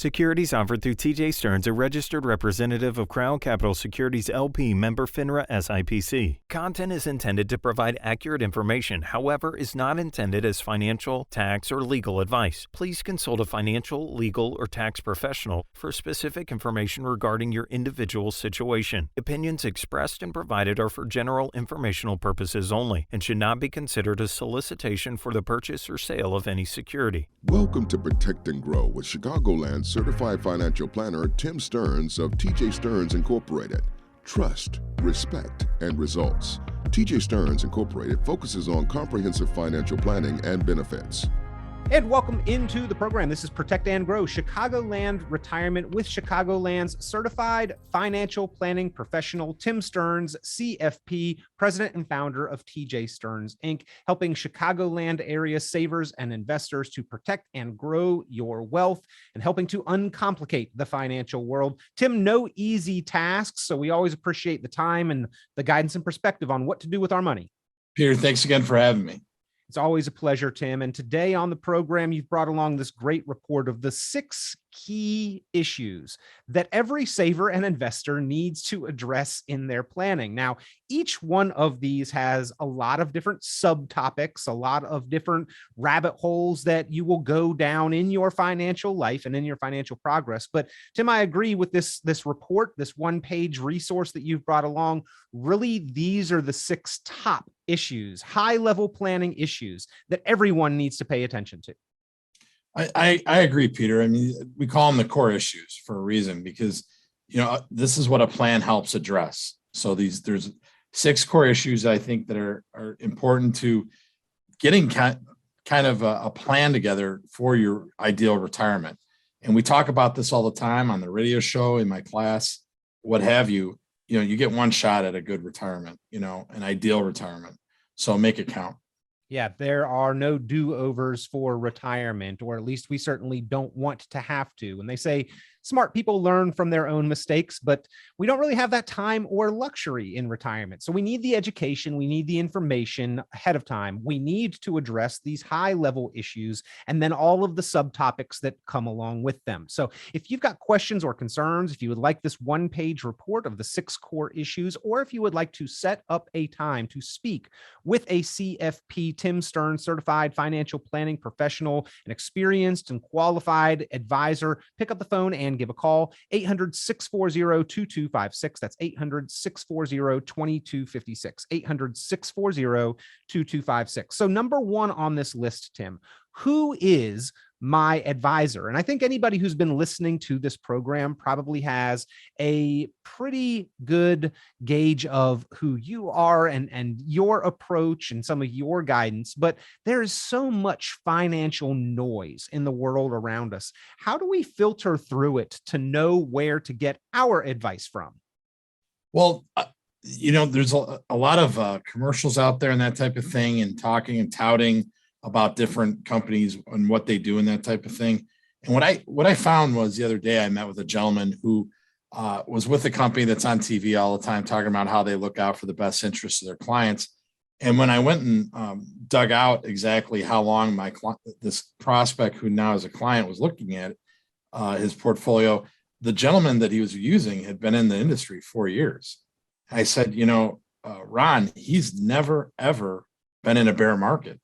Securities offered through TJ Stearns, a registered representative of Crown Capital Securities LP, member FINRA SIPC. Content is intended to provide accurate information, however, is not intended as financial, tax, or legal advice. Please consult a financial, legal, or tax professional for specific information regarding your individual situation. Opinions expressed and provided are for general informational purposes only and should not be considered a solicitation for the purchase or sale of any security. Welcome to Protect and Grow with Chicagoland certified financial planner Tim Stearns of TJ Stearns Incorporated. Trust, respect, and results. TJ Stearns Incorporated focuses on comprehensive financial planning and benefits. And welcome into the program. This is Protect and Grow, Chicagoland Retirement with Chicagoland's certified financial planning professional, Tim Stearns, CFP, president and founder of TJ Stearns, Inc., helping Chicagoland area savers and investors to protect and grow your wealth and helping to uncomplicate the financial world. Tim, no easy tasks, so we always appreciate the time and the guidance and perspective on what to do with our money. Peter, thanks again for having me. It's always a pleasure, Tim. And today on the program, you've brought along this great report of the 6 key issues that every saver and investor needs to address in their planning. Now, each one of these has a lot of different subtopics, a lot of different rabbit holes that you will go down in your financial life and in your financial progress. But Tim, I agree with this report, this one-page resource that you've brought along. Really, these are the 6 top issues, high-level planning issues that everyone needs to pay attention to. I agree, Peter. I mean, we call them the core issues for a reason because, this is what a plan helps address. So there's 6 core issues I think that are important to getting kind of a plan together for your ideal retirement. And we talk about this all the time on the radio show, in my class, what have you. You get one shot at a good retirement, an ideal retirement. So make it count. Yeah, there are no do-overs for retirement, or at least we certainly don't want to have to. And they say smart people learn from their own mistakes, but we don't really have that time or luxury in retirement. So we need the education, we need the information ahead of time. We need to address these high-level issues and then all of the subtopics that come along with them. So if you've got questions or concerns, if you would like this one-page report of the 6 core issues, or if you would like to set up a time to speak with a CFP, Tim Stearns, certified financial planning professional, an experienced and qualified advisor, pick up the phone and give a call, 800-640-2256. That's 800-640-2256, 800-640-2256. So number 1 on this list, Tim, who is my advisor? And I think anybody who's been listening to this program probably has a pretty good gauge of who you are and your approach and some of your guidance, but there is so much financial noise in the world around us. How do we filter through it to know where to get our advice from? Well, there's a lot of commercials out there and that type of thing, and talking and touting about different companies and what they do and that type of thing. And what I found was the other day I met with a gentleman who was with a company that's on TV all the time talking about how they look out for the best interests of their clients. And when I went and dug out exactly how long this prospect, who now is a client, was looking at his portfolio, the gentleman that he was using had been in the industry 4 years. I said, Ron, he's never, ever been in a bear market.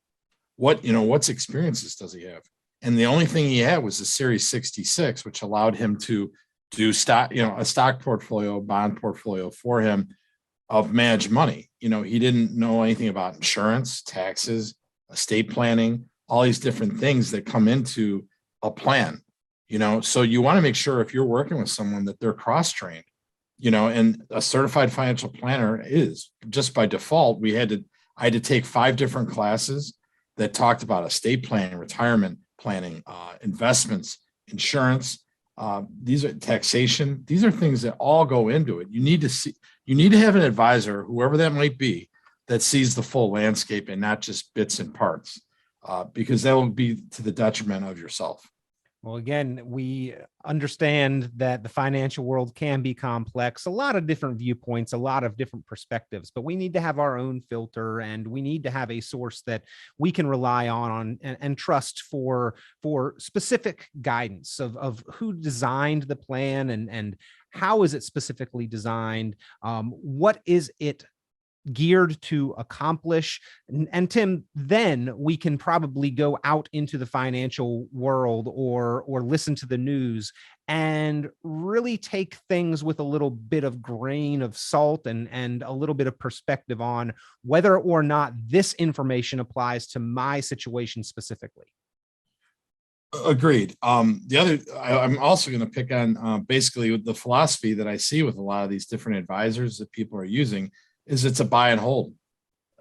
What's experiences does he have? And the only thing he had was the Series 66, which allowed him to do stock, a stock portfolio, bond portfolio for him of managed money. He didn't know anything about insurance, taxes, estate planning, all these different things that come into a plan. So you want to make sure if you're working with someone that they're cross-trained, and a certified financial planner is just by default. I had to take 5 different classes that talked about estate planning, retirement planning, investments, insurance. These are taxation. These are things that all go into it. You need to have an advisor, whoever that might be, that sees the full landscape and not just bits and parts, because that will be to the detriment of yourself. Well, again, we understand that the financial world can be complex, a lot of different viewpoints, a lot of different perspectives, but we need to have our own filter, and we need to have a source that we can rely on and trust for specific guidance of who designed the plan, and how is it specifically designed? What is it geared to accomplish? And Tim, then we can probably go out into the financial world or listen to the news and really take things with a little bit of grain of salt and a little bit of perspective on whether or not this information applies to my situation specifically. Agreed. I'm also going to pick on basically the philosophy that I see with a lot of these different advisors that people are using is it's a buy and hold,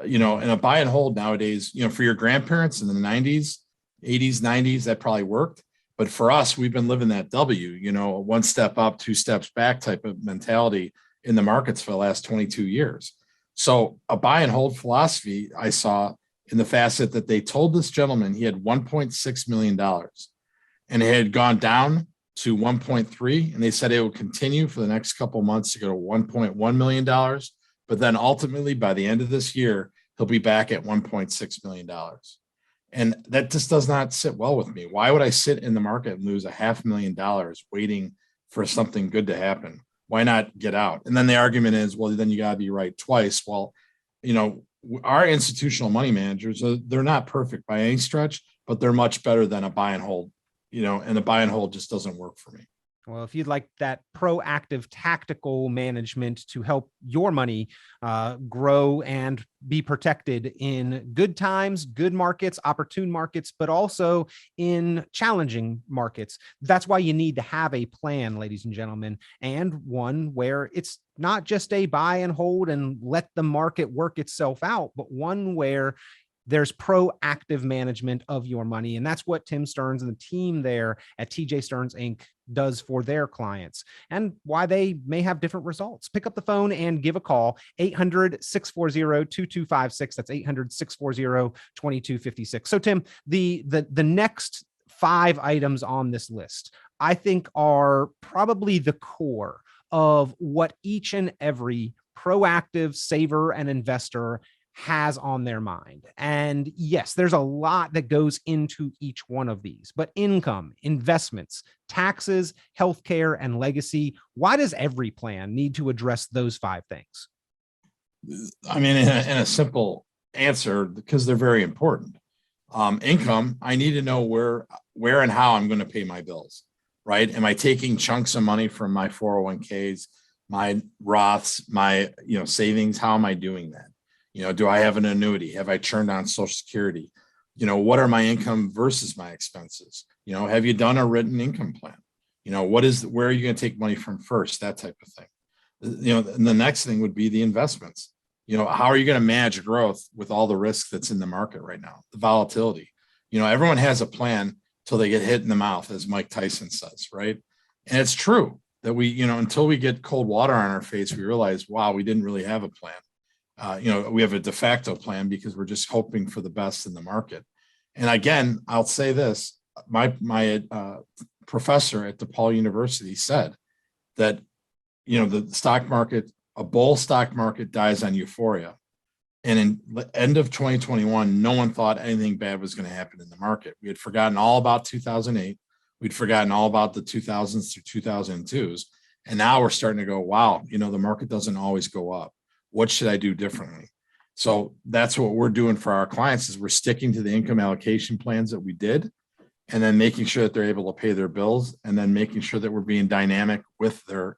and a buy and hold nowadays, for your grandparents in the 90s, 80s, 90s, that probably worked. But for us, we've been living that one step up, two steps back type of mentality in the markets for the last 22 years. So a buy and hold philosophy I saw in the facet that they told this gentleman he had $1.6 million and it had gone down to 1.3, and they said it would continue for the next couple of months to go to $1.1 million. But then ultimately, by the end of this year, he'll be back at $1.6 million. And that just does not sit well with me. Why would I sit in the market and lose $500,000 waiting for something good to happen? Why not get out? And then the argument is, well, then you got to be right twice. Well, our institutional money managers, they're not perfect by any stretch, but they're much better than a buy and hold, and a buy and hold just doesn't work for me. Well, if you'd like that proactive tactical management to help your money grow and be protected in good times, good markets, opportune markets, but also in challenging markets, that's why you need to have a plan, ladies and gentlemen, and one where it's not just a buy and hold and let the market work itself out, but one where there's proactive management of your money. And that's what Tim Stearns and the team there at TJ Stearns Inc. does for their clients, and why they may have different results. Pick up the phone and give a call, 800-640-2256. That's 800-640-2256. So Tim, the next 5 items on this list, I think, are probably the core of what each and every proactive saver and investor has on their mind. And yes, there's a lot that goes into each one of these, but income, investments, taxes, healthcare, and legacy. Why does every plan need to address those 5 things? I mean, in a simple answer, because they're very important. Income, I need to know where and how I'm going to pay my bills, right? Am I taking chunks of money from my 401ks, my Roths, my savings? How am I doing that? Do I have an annuity? Have I turned on Social Security? What are my income versus my expenses? Have you done a written income plan? Where are you going to take money from first? That type of thing. And the next thing would be the investments. How are you going to manage growth with all the risk that's in the market right now? The volatility. Everyone has a plan till they get hit in the mouth, as Mike Tyson says, right? And it's true that we, until we get cold water on our face, we realize, wow, we didn't really have a plan. We have a de facto plan because we're just hoping for the best in the market. And again, I'll say this, my professor at DePaul University said that, the stock market, a bull stock market dies on euphoria. And in the end of 2021, no one thought anything bad was going to happen in the market. We had forgotten all about 2008. We'd forgotten all about the 2000s through 2002s. And now we're starting to go, wow, the market doesn't always go up. What should I do differently? So that's what we're doing for our clients, is we're sticking to the income allocation plans that we did, and then making sure that they're able to pay their bills, and then making sure that we're being dynamic with their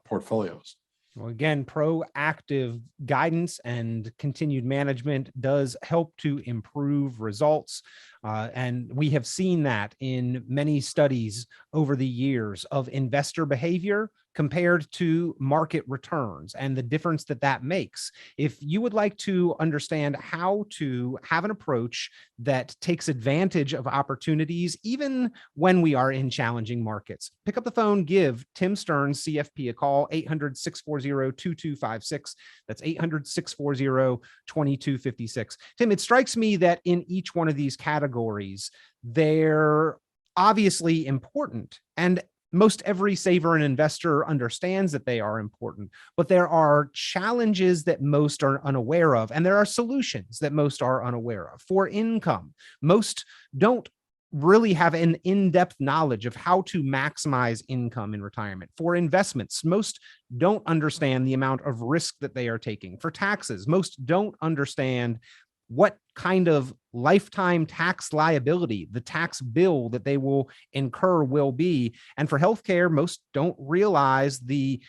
portfolios. Well, again, proactive guidance and continued management does help to improve results. And we have seen that in many studies over the years of investor behavior compared to market returns and the difference that that makes. If you would like to understand how to have an approach that takes advantage of opportunities, even when we are in challenging markets, pick up the phone, give Tim Stearns, CFP, a call, 800-640-2256. That's 800-640-2256. Tim, it strikes me that in each one of these categories, there obviously important, and most every saver and investor understands that they are important, but there are challenges that most are unaware of, and there are solutions that most are unaware of. For income, most don't really have an in-depth knowledge of how to maximize income in retirement. For investments, most don't understand the amount of risk that they are taking. For taxes, most don't understand what kind of lifetime tax liability the tax bill that they will incur will be. And for healthcare, most don't realize the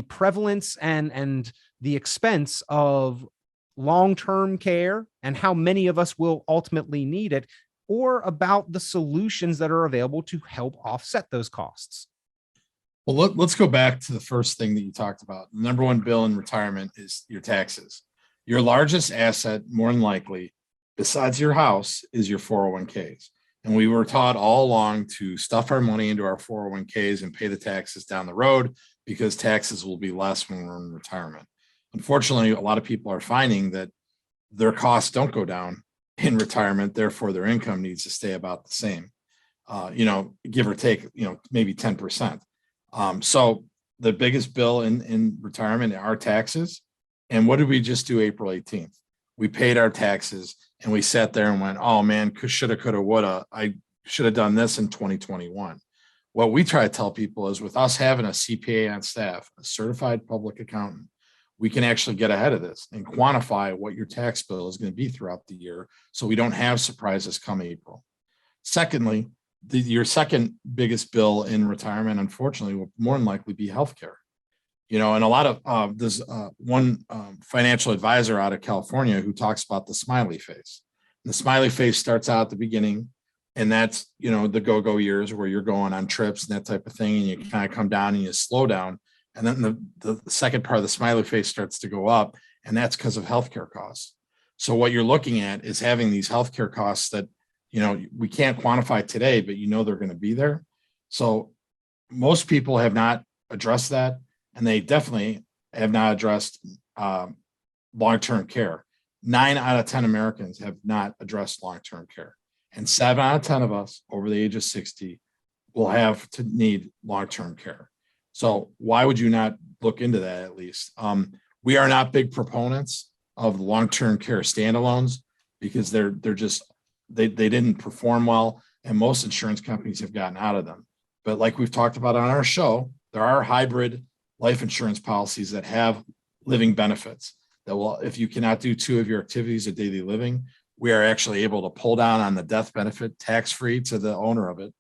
prevalence and the expense of long-term care and how many of us will ultimately need it, or about the solutions that are available to help offset those costs. Well, let's go back to the first thing that you talked about. The number one bill in retirement is your taxes. Your largest asset, more than likely, besides your house, is your 401ks. And we were taught all along to stuff our money into our 401ks and pay the taxes down the road because taxes will be less when we're in retirement. Unfortunately, a lot of people are finding that their costs don't go down in retirement, therefore their income needs to stay about the same, give or take, maybe 10%. So the biggest bill in retirement are taxes. And what did we just do April 18th? We paid our taxes and we sat there and went, oh man, shoulda, coulda, woulda. I should have done this in 2021. What we try to tell people is with us having a CPA on staff, a certified public accountant, we can actually get ahead of this and quantify what your tax bill is going to be throughout the year so we don't have surprises come April. Secondly, your second biggest bill in retirement, unfortunately, will more than likely be healthcare. And a lot of there's one financial advisor out of California who talks about the smiley face. And the smiley face starts out at the beginning, and that's, the go-go years where you're going on trips and that type of thing, and you kind of come down and you slow down. And then the second part of the smiley face starts to go up, and that's because of healthcare costs. So what you're looking at is having these healthcare costs that, we can't quantify today, but they're going to be there. So most people have not addressed that. And they definitely have not addressed long-term care. 9 out of 10 Americans have not addressed long-term care. And 7 out of 10 of us over the age of 60 will have to need long-term care. So why would you not look into that at least? We are not big proponents of long-term care standalones because they didn't perform well, and most insurance companies have gotten out of them. But like we've talked about on our show, there are hybrid life insurance policies that have living benefits that will, if you cannot do 2 of your activities of daily living, we are actually able to pull down on the death benefit tax-free to the owner of it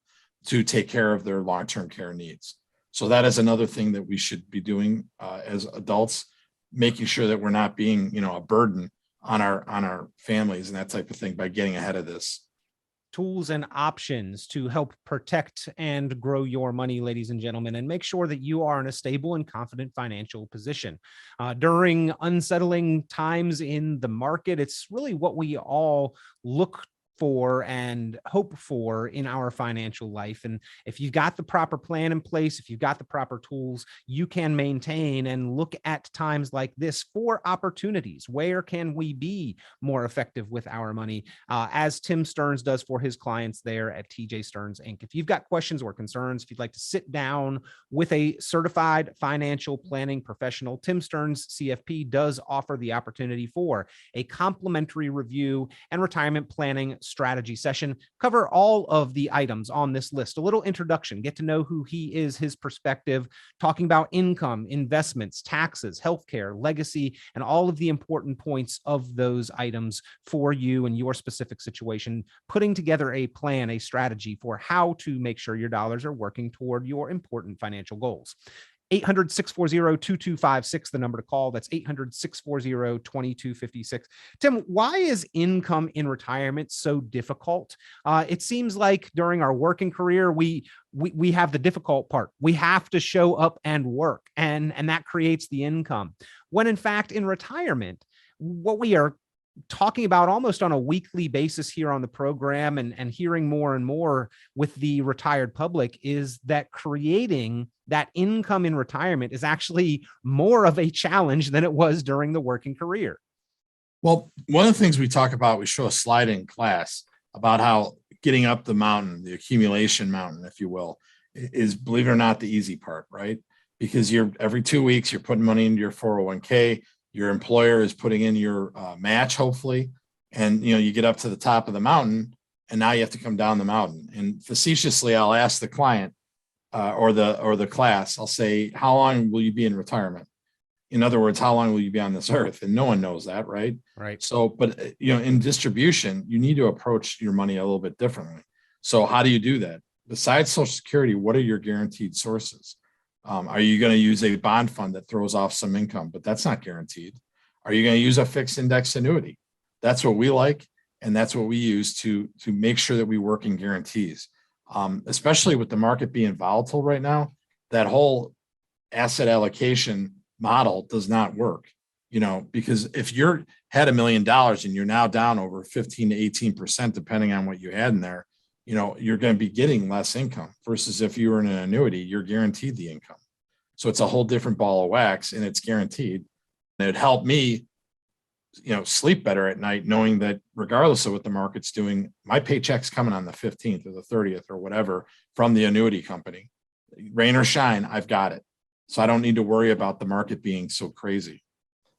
to take care of their long-term care needs. So that is another thing that we should be doing as adults, making sure that we're not being, a burden on our families and that type of thing by getting ahead of this. Tools and options to help protect and grow your money, ladies and gentlemen, and make sure that you are in a stable and confident financial position. During unsettling times in the market, it's really what we all look for and hope for in our financial life. And if you've got the proper plan in place, if you've got the proper tools, you can maintain and look at times like this for opportunities. Where can we be more effective with our money? As Tim Stearns does for his clients there at TJ Stearns Inc. If you've got questions or concerns, if you'd like to sit down with a certified financial planning professional, Tim Stearns CFP does offer the opportunity for a complimentary review and retirement planning strategy session. Cover all of the items on this list, a little introduction, get to know who he is, his perspective, talking about income, investments, taxes, healthcare, legacy, and all of the important points of those items for you and your specific situation, putting together a plan, a strategy for how to make sure your dollars are working toward your important financial goals. 800-640-2256, the number to call. That's 800-640-2256. Tim, why is income in retirement so difficult? It seems like during our working career, we have the difficult part. We have to show up and work, and that creates the income. When in fact, in retirement, what we are talking about almost on a weekly basis here on the program and hearing more and more with the retired public is that creating that income in retirement is actually more of a challenge than it was during the working career. Well, one of the things we talk about, we show a slide in class about how getting up the mountain, the accumulation mountain, if you will, is, believe it or not, the easy part, right? Because every 2 weeks, you're putting money into your 401k, your employer is putting in your match, hopefully. And, you get up to the top of the mountain, and now you have to come down the mountain. And facetiously, I'll ask the client or the class, I'll say, how long will you be in retirement? In other words, how long will you be on this earth? And no one knows that, right? Right. So, but in distribution, you need to approach your money a little bit differently. So how do you do that? Besides Social Security, what are your guaranteed sources? Are you going to use a bond fund that throws off some income, but that's not guaranteed? Are you going to use a fixed index annuity? That's what we like. And that's what we use to make sure that we work in guarantees, especially with the market being volatile right now. That whole asset allocation model does not work, because if you're had $1 million and you're now down over 15 to 18%, depending on what you had in there, you're going to be getting less income versus if you were in an annuity, you're guaranteed the income. So it's a whole different ball of wax, and it's guaranteed. And it helped me, sleep better at night, knowing that regardless of what the market's doing, my paycheck's coming on the 15th or the 30th or whatever from the annuity company. Rain or shine, I've got it. So I don't need to worry about the market being so crazy.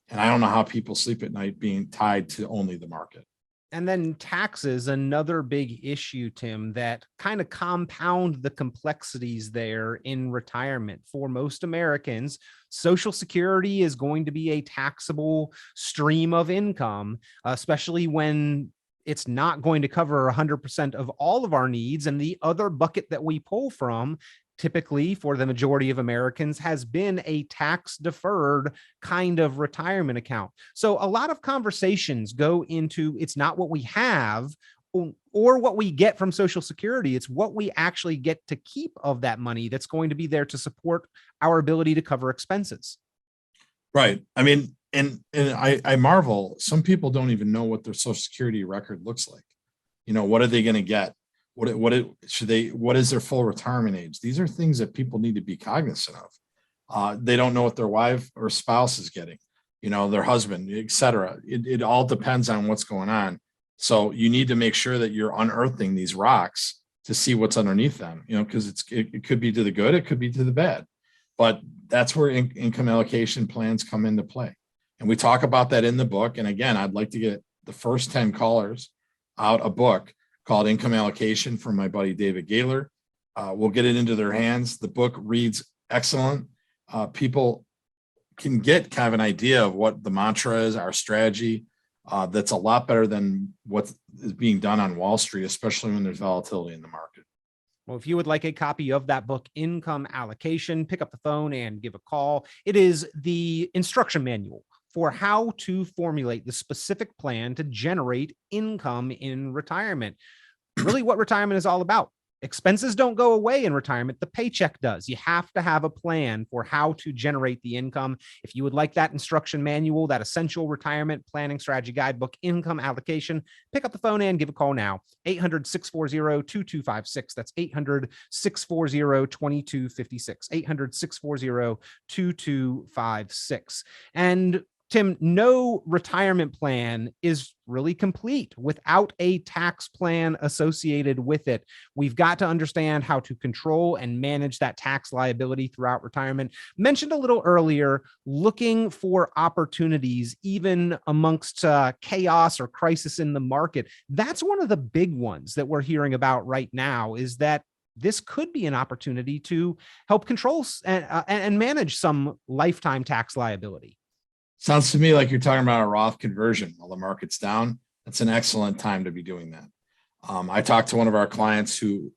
And I don't know how people sleep at night being tied to only the market. And then taxes, another big issue, Tim, that kind of compound the complexities there in retirement. For most Americans, Social Security is going to be a taxable stream of income, especially when it's not going to cover 100% of all of our needs. And the other bucket that we pull from, typically for the majority of Americans, has been a tax deferred kind of retirement account. So a lot of conversations go into, it's not what we have or what we get from Social Security. It's what we actually get to keep of that money that's going to be there to support our ability to cover expenses. Right. I mean, and I marvel, some people don't even know what their Social Security record looks like. What are they going to get? What is their full retirement age? These are things that people need to be cognizant of. They don't know what their wife or spouse is getting, their husband, et cetera. It all depends on what's going on. So you need to make sure that you're unearthing these rocks to see what's underneath them, because it could be to the good, it could be to the bad. But that's where income allocation plans come into play. And we talk about that in the book. And again, I'd like to get the first 10 callers out a book called Income Allocation from my buddy David Gaylor. We'll get it into their hands. The book reads excellent. People can get kind of an idea of what the mantra is, our strategy. That's a lot better than what is being done on Wall Street, especially when there's volatility in the market. Well, if you would like a copy of that book, Income Allocation, pick up the phone and give a call. It is the instruction manual for how to formulate the specific plan to generate income in retirement. Really what retirement is all about. Expenses don't go away in retirement. The paycheck does. You have to have a plan for how to generate the income. If you would like that instruction manual, that essential retirement planning strategy guidebook, Income Allocation, pick up the phone and give a call now. 800-640-2256. That's 800-640-2256. 800-640-2256. And Tim, no retirement plan is really complete without a tax plan associated with it. We've got to understand how to control and manage that tax liability throughout retirement. Mentioned a little earlier, looking for opportunities even amongst chaos or crisis in the market. That's one of the big ones that we're hearing about right now, is that this could be an opportunity to help control and manage some lifetime tax liability. Sounds to me like you're talking about a Roth conversion while the market's down. That's an excellent time to be doing that. I talked to one of our clients who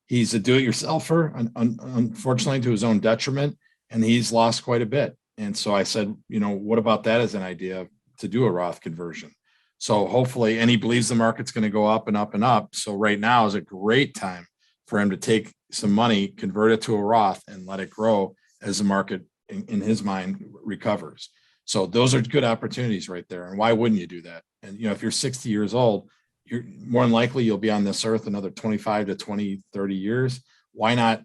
he's a do-it-yourselfer, unfortunately to his own detriment, and he's lost quite a bit. And so I said, what about that as an idea to do a Roth conversion? So hopefully, and he believes the market's going to go up and up and up. So right now is a great time for him to take some money, convert it to a Roth, and let it grow as the market, in his mind, recovers. So those are good opportunities right there. And why wouldn't you do that? And, if you're 60 years old, you're more than likely you'll be on this earth another 25 to 20, 30 years. Why not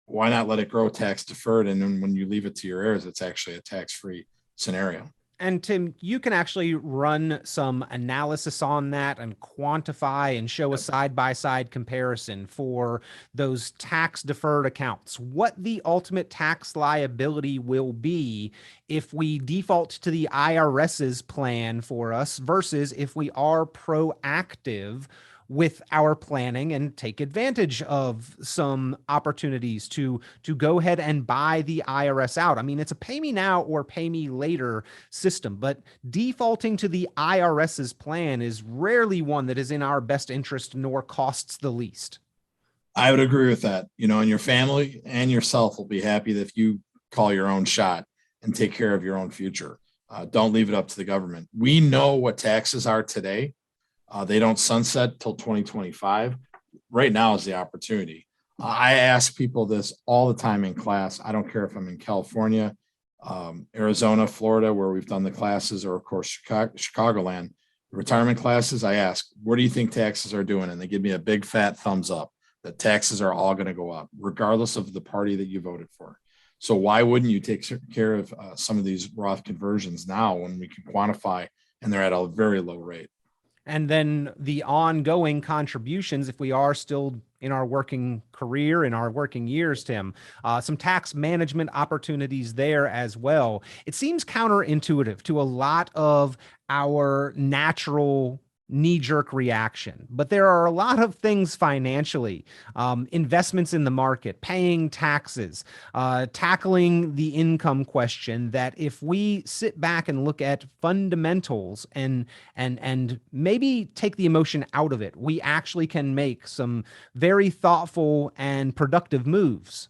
let it grow tax deferred? And then when you leave it to your heirs, it's actually a tax-free scenario. And Tim, you can actually run some analysis on that and quantify and show a side-by-side comparison for those tax deferred accounts, what the ultimate tax liability will be if we default to the IRS's plan for us versus if we are proactive with our planning and take advantage of some opportunities to go ahead and buy the IRS out. I mean, it's a pay me now or pay me later system, but defaulting to the IRS's plan is rarely one that is in our best interest nor costs the least. I would agree with that. And your family and yourself will be happy if you call your own shot and take care of your own future. Don't leave it up to the government. We know what taxes are today. They don't sunset till 2025. Right now is the opportunity. I ask people this all the time in class. I don't care if I'm in California, Arizona, Florida, where we've done the classes, or of course, Chicagoland, retirement classes. I ask, where do you think taxes are doing? And they give me a big fat thumbs up that taxes are all going to go up, regardless of the party that you voted for. So why wouldn't you take care of some of these Roth conversions now when we can quantify and they're at a very low rate? And then the ongoing contributions, if we are still in our working career, in our working years, Tim, some tax management opportunities there as well. It seems counterintuitive to a lot of our natural knee-jerk reaction, but there are a lot of things financially, investments in the market, paying taxes, tackling the income question, that if we sit back and look at fundamentals and maybe take the emotion out of it, we actually can make some very thoughtful and productive moves.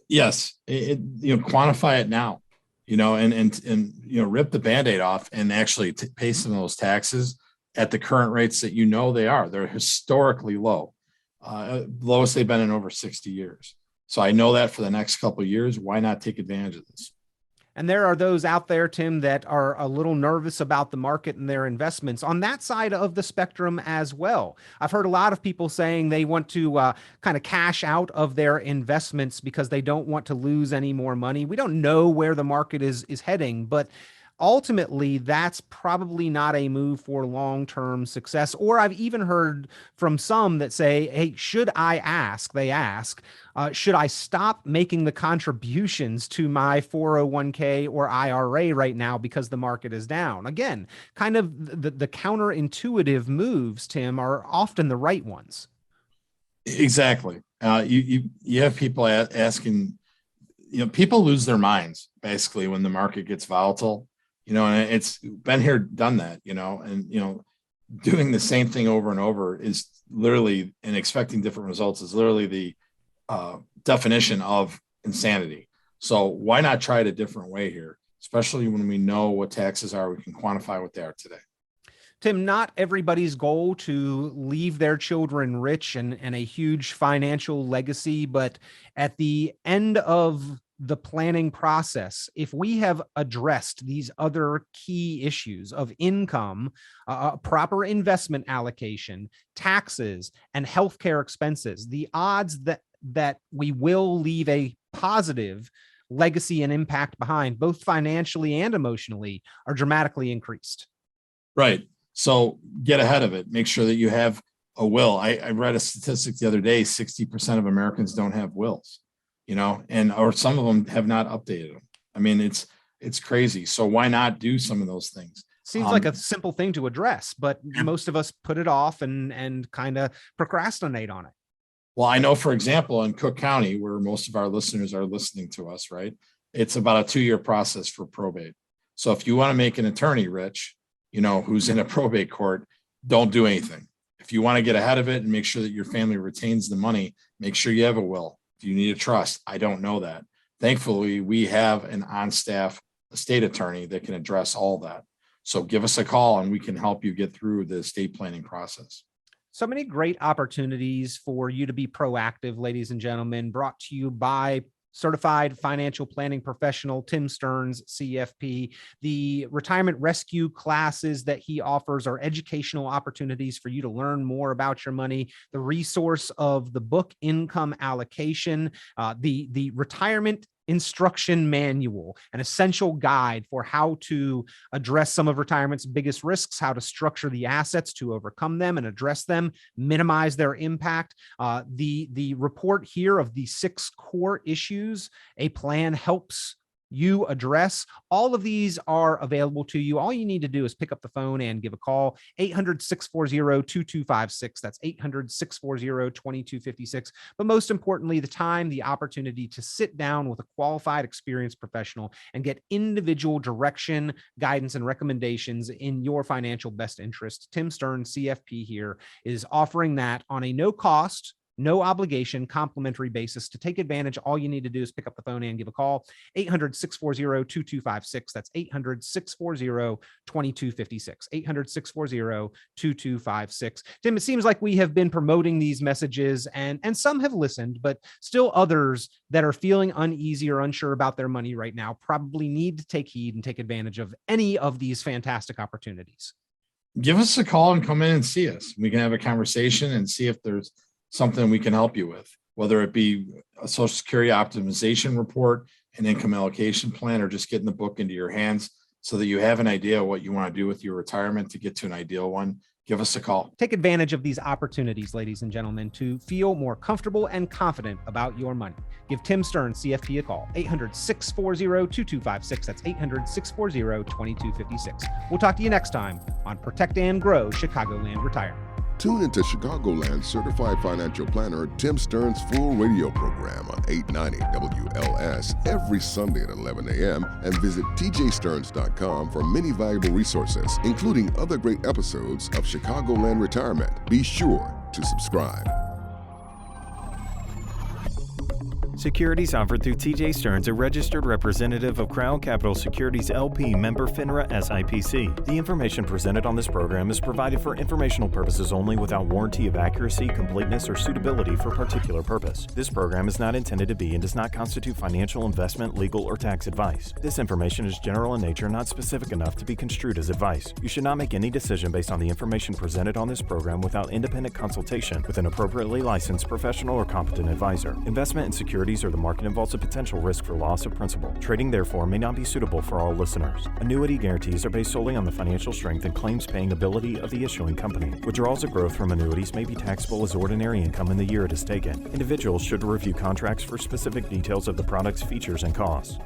Yes, quantify it now, and rip the Band-Aid off and actually pay some of those taxes at the current rates that they are. They're historically low, lowest they've been in over 60 years. So I know that for the next couple of years, why not take advantage of this? And there are those out there, Tim, that are a little nervous about the market and their investments on that side of the spectrum as well. I've heard a lot of people saying they want to kind of cash out of their investments because they don't want to lose any more money. We don't know where the market is heading, but ultimately, that's probably not a move for long-term success. Or I've even heard from some that say, hey, should I ask? They ask, should I stop making the contributions to my 401k or IRA right now because the market is down? Again, kind of the counterintuitive moves, Tim, are often the right ones. Exactly. You have people asking, people lose their minds basically when the market gets volatile. And it's been here, done that, and, doing the same thing over and over is literally, and expecting different results is literally the definition of insanity. So why not try it a different way here, especially when we know what taxes are, we can quantify what they are today. Tim, not everybody's goal to leave their children rich and a huge financial legacy, but at the end of the planning process, if we have addressed these other key issues of income, proper investment allocation, taxes, and healthcare expenses, the odds that we will leave a positive legacy and impact behind, both financially and emotionally, are dramatically increased. Right. So get ahead of it. Make sure that you have a will. I read a statistic the other day, 60% of Americans don't have wills. Or some of them have not updated them. I mean, it's crazy. So why not do some of those things? Seems like a simple thing to address, but most of us put it off and kind of procrastinate on it. Well, I know, for example, in Cook County, where most of our listeners are listening to us, right? It's about a 2-year process for probate. So if you want to make an attorney rich, who's in a probate court, don't do anything. If you want to get ahead of it and make sure that your family retains the money, make sure you have a will. You need a trust. I don't know that. Thankfully, we have an on-staff estate attorney that can address all that. So give us a call and we can help you get through the estate planning process. So many great opportunities for you to be proactive, ladies and gentlemen, brought to you by certified financial planning professional Tim Stearns, CFP. The retirement rescue classes that he offers are educational opportunities for you to learn more about your money. The resource of the book Income Allocation, the retirement instruction manual, an essential guide for how to address some of retirement's biggest risks, how to structure the assets to overcome them and address them, minimize their impact. The report here of the 6 core issues a plan helps you address. All of these are available to you. All you need to do is pick up the phone and give a call, 800-640-2256. That's 800-640-2256. But most importantly, the time, the opportunity to sit down with a qualified, experienced professional and get individual direction, guidance, and recommendations in your financial best interest. Tim Stearns, CFP here, is offering that on a no cost, no obligation, complimentary basis. To take advantage, all you need to do is pick up the phone and give a call, 800-640-2256. That's 800-640-2256, 800-640-2256. Tim, it seems like we have been promoting these messages and some have listened, but still others that are feeling uneasy or unsure about their money right now probably need to take heed and take advantage of any of these fantastic opportunities. Give us a call and come in and see us. We can have a conversation and see if there's something we can help you with, whether it be a Social Security optimization report, an income allocation plan, or just getting the book into your hands so that you have an idea of what you want to do with your retirement to get to an ideal one. Give us a call. Take advantage of these opportunities, ladies and gentlemen, to feel more comfortable and confident about your money. Give Tim Stearns, CFP, a call, 800-640-2256. That's 800-640-2256. We'll talk to you next time on Protect and Grow Chicagoland Retirement. Tune into Chicagoland certified financial planner Tim Stearns' full radio program on 890 WLS every Sunday at 11 a.m. and visit tjstearns.com for many valuable resources, including other great episodes of Chicagoland Retirement. Be sure to subscribe. Securities offered through TJ Stearns, a registered representative of Crown Capital Securities LP, member FINRA SIPC. The information presented on this program is provided for informational purposes only without warranty of accuracy, completeness, or suitability for particular purpose. This program is not intended to be and does not constitute financial, investment, legal, or tax advice. This information is general in nature, not specific enough to be construed as advice. You should not make any decision based on the information presented on this program without independent consultation with an appropriately licensed professional or competent advisor. Investment in securities or the market involves a potential risk for loss of principal. Trading, therefore, may not be suitable for all listeners. Annuity guarantees are based solely on the financial strength and claims-paying ability of the issuing company. Withdrawals of growth from annuities may be taxable as ordinary income in the year it is taken. Individuals should review contracts for specific details of the product's features and costs.